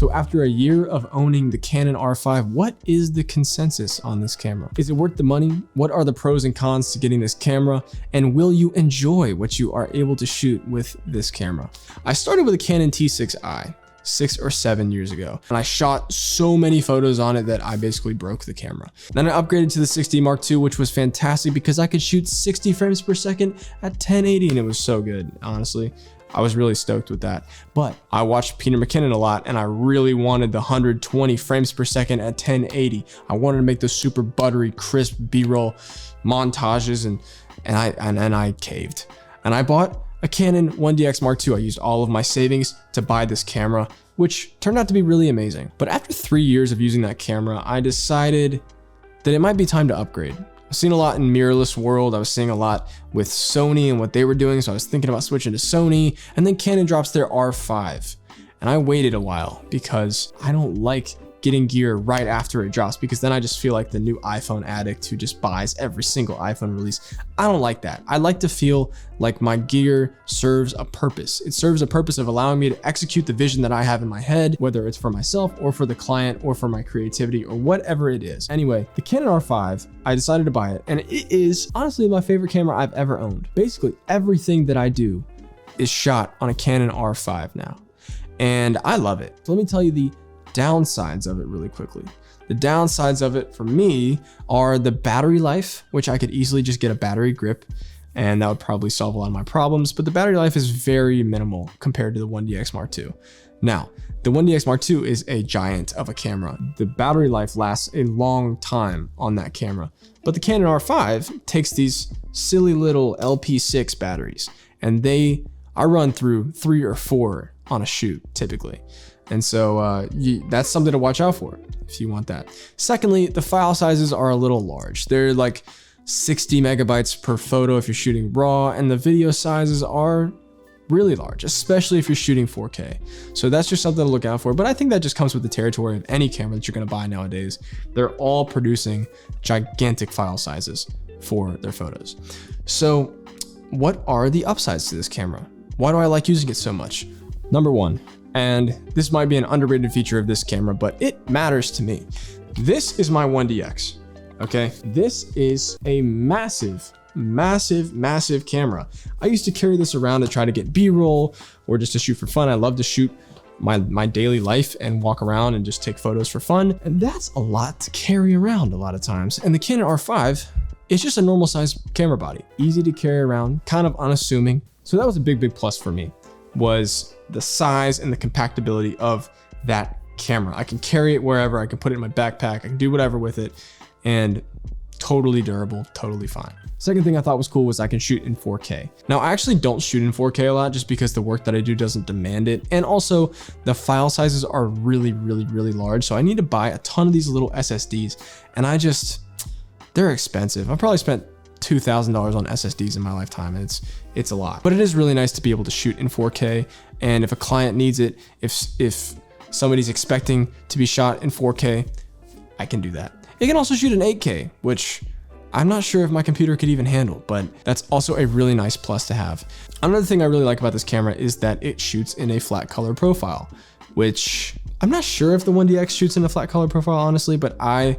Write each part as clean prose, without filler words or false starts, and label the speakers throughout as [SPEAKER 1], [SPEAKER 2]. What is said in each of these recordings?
[SPEAKER 1] So after a year of owning the Canon R5, what is the consensus on this camera? Is it worth the money? What are the pros and cons to getting this camera? And will you enjoy what you are able to shoot with this camera? I started with a Canon T6i 6 or 7 years ago, and I shot so many photos on it that I basically broke the camera. Then I upgraded to the 6D Mark II, which was fantastic because I could shoot 60 frames per second at 1080, and it was so good, honestly. I was really stoked with that. But I watched Peter McKinnon a lot, and I really wanted the 120 frames per second at 1080. I wanted to make those super buttery, crisp B-roll montages, and I caved. And I bought a Canon 1DX Mark II. I used all of my savings to buy this camera, which turned out to be really amazing. But after 3 years of using that camera, I decided that it might be time to upgrade. I've seen a lot in mirrorless world. I was seeing a lot with Sony and what they were doing. So I was thinking about switching to Sony, and then Canon drops their R5. And I waited a while because I don't like getting gear right after it drops, because then I just feel like the new iPhone addict who just buys every single iPhone release. I don't like that. I like to feel like my gear serves a purpose. It serves a purpose of allowing me to execute the vision that I have in my head, whether it's for myself or for the client or for my creativity or whatever it is. Anyway, the Canon R5, I decided to buy it, and it is honestly my favorite camera I've ever owned. Basically, everything that I do is shot on a Canon R5 now, and I love it. So let me tell you the downsides of it really quickly. The downsides of it for me are the battery life, which I could easily just get a battery grip and that would probably solve a lot of my problems, but the battery life is very minimal compared to the 1DX Mark II. Now, the 1DX Mark II is a giant of a camera. The battery life lasts a long time on that camera, but the Canon R5 takes these silly little LP6 batteries, and I run through 3 or 4 on a shoot typically. And so that's something to watch out for if you want that. Secondly, the file sizes are a little large. They're like 60 megabytes per photo if you're shooting RAW, and the video sizes are really large, especially if you're shooting 4K. So that's just something to look out for. But I think that just comes with the territory of any camera that you're gonna buy nowadays. They're all producing gigantic file sizes for their photos. So what are the upsides to this camera? Why do I like using it so much? Number one, and this might be an underrated feature of this camera, but it matters to me. This is my 1DX, okay? This is a massive camera. I used to carry this around to try to get B-roll or just to shoot for fun. I love to shoot my daily life and walk around and just take photos for fun. And that's a lot to carry around a lot of times. And the Canon R5 is just a normal size camera body, easy to carry around, kind of unassuming. So that was a big plus for me, was the size and the compactability of that camera. I can carry it wherever, I can put it in my backpack, I can do whatever with it, and totally durable, totally fine. Second thing I thought was cool was I can shoot in 4K. Now, I actually don't shoot in 4K a lot just because the work that I do doesn't demand it. And also the file sizes are really large. So I need to buy a ton of these little SSDs, and they're expensive. I've probably spent $2,000 on SSDs in my lifetime, and it's a lot. But it is really nice to be able to shoot in 4K. And if a client needs it, if somebody's expecting to be shot in 4K, I can do that. It can also shoot in 8K, which I'm not sure if my computer could even handle, but that's also a really nice plus to have. Another thing I really like about this camera is that it shoots in a flat color profile, which I'm not sure if the 1DX shoots in a flat color profile, honestly, but I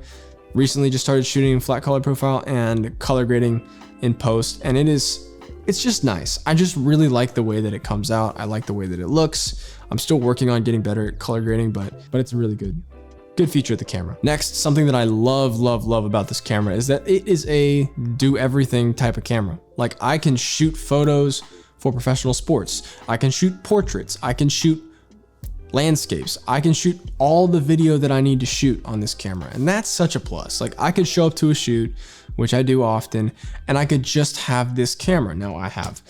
[SPEAKER 1] recently just started shooting flat color profile and color grading in post, and it's just nice. I just really like the way that it comes out. I like the way that it looks. I'm still working on getting better at color grading, but it's a really good feature of the camera. Next, something that I love about this camera is that it is a do everything type of camera. Like, I can shoot photos for professional sports. I can shoot portraits. I can shoot landscapes. I can shoot all the video that I need to shoot on this camera. And that's such a plus. Like, I could show up to a shoot, which I do often, and I could just have this camera. Now I have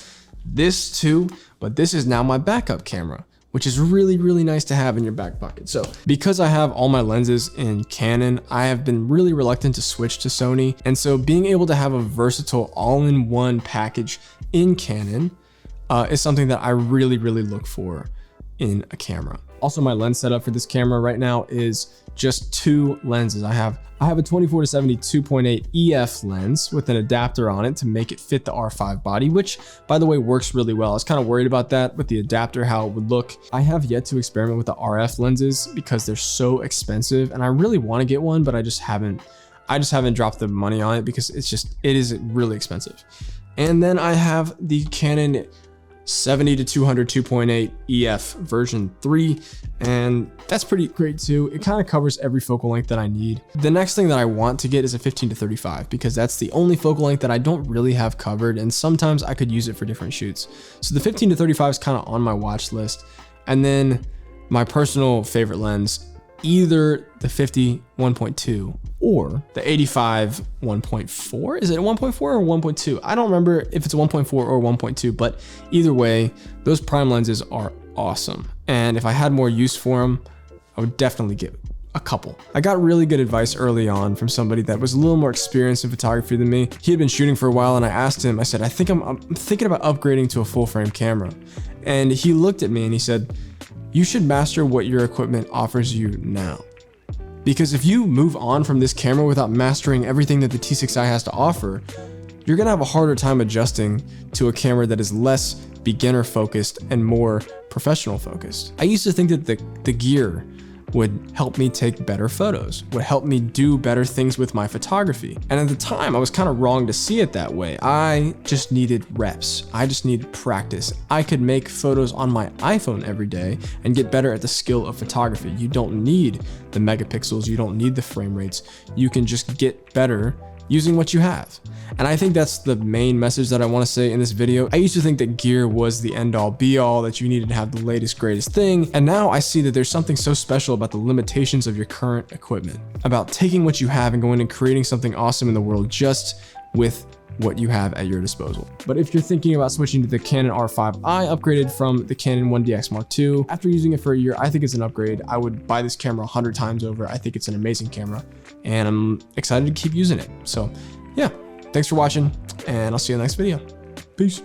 [SPEAKER 1] this too, but this is now my backup camera, which is really nice to have in your back pocket. So because I have all my lenses in Canon, I have been really reluctant to switch to Sony. And so being able to have a versatile all-in-one package in Canon is something that I really look for in a camera. Also, my lens setup for this camera right now is just 2 lenses. I have a 24-70 2.8 EF lens with an adapter on it to make it fit the R5 body, which by the way works really well. I was kind of worried about that with the adapter, how it would look. I have yet to experiment with the RF lenses because they're so expensive, and I really want to get one, but I just haven't dropped the money on it because it is really expensive. And then I have the Canon 70-200 2.8 EF version 3, and that's pretty great too. It kind of covers every focal length that I need. The next thing that I want to get is a 15-35 because that's the only focal length that I don't really have covered, and sometimes I could use it for different shoots. So the 15-35 is kind of on my watch list. And then my personal favorite lens, either the 50 1.2 or the 85 1.4. Is it 1.4 or 1.2? I don't remember if it's 1.4 or 1.2, but either way, those prime lenses are awesome. And if I had more use for them, I would definitely get a couple. I got really good advice early on from somebody that was a little more experienced in photography than me. He had been shooting for a while, and I asked him, I said, I'm thinking about upgrading to a full frame camera. And he looked at me and he said, you should master what your equipment offers you now. Because if you move on from this camera without mastering everything that the T6i has to offer, you're gonna have a harder time adjusting to a camera that is less beginner focused and more professional focused. I used to think that the gear would help me take better photos, would help me do better things with my photography. And at the time, I was kind of wrong to see it that way. I just needed reps. I just needed practice. I could make photos on my iPhone every day and get better at the skill of photography. You don't need the megapixels. You don't need the frame rates. You can just get better using what you have. And I think that's the main message that I want to say in this video. I used to think that gear was the end all be all, that you needed to have the latest greatest thing. And now I see that there's something so special about the limitations of your current equipment, about taking what you have and going and creating something awesome in the world just with what you have at your disposal. But if you're thinking about switching to the Canon R5, I upgraded from the Canon 1DX Mark II. After using it for a year, I think it's an upgrade. I would buy this camera 100 times over. I think it's an amazing camera, and I'm excited to keep using it. So yeah, thanks for watching, and I'll see you in the next video. Peace.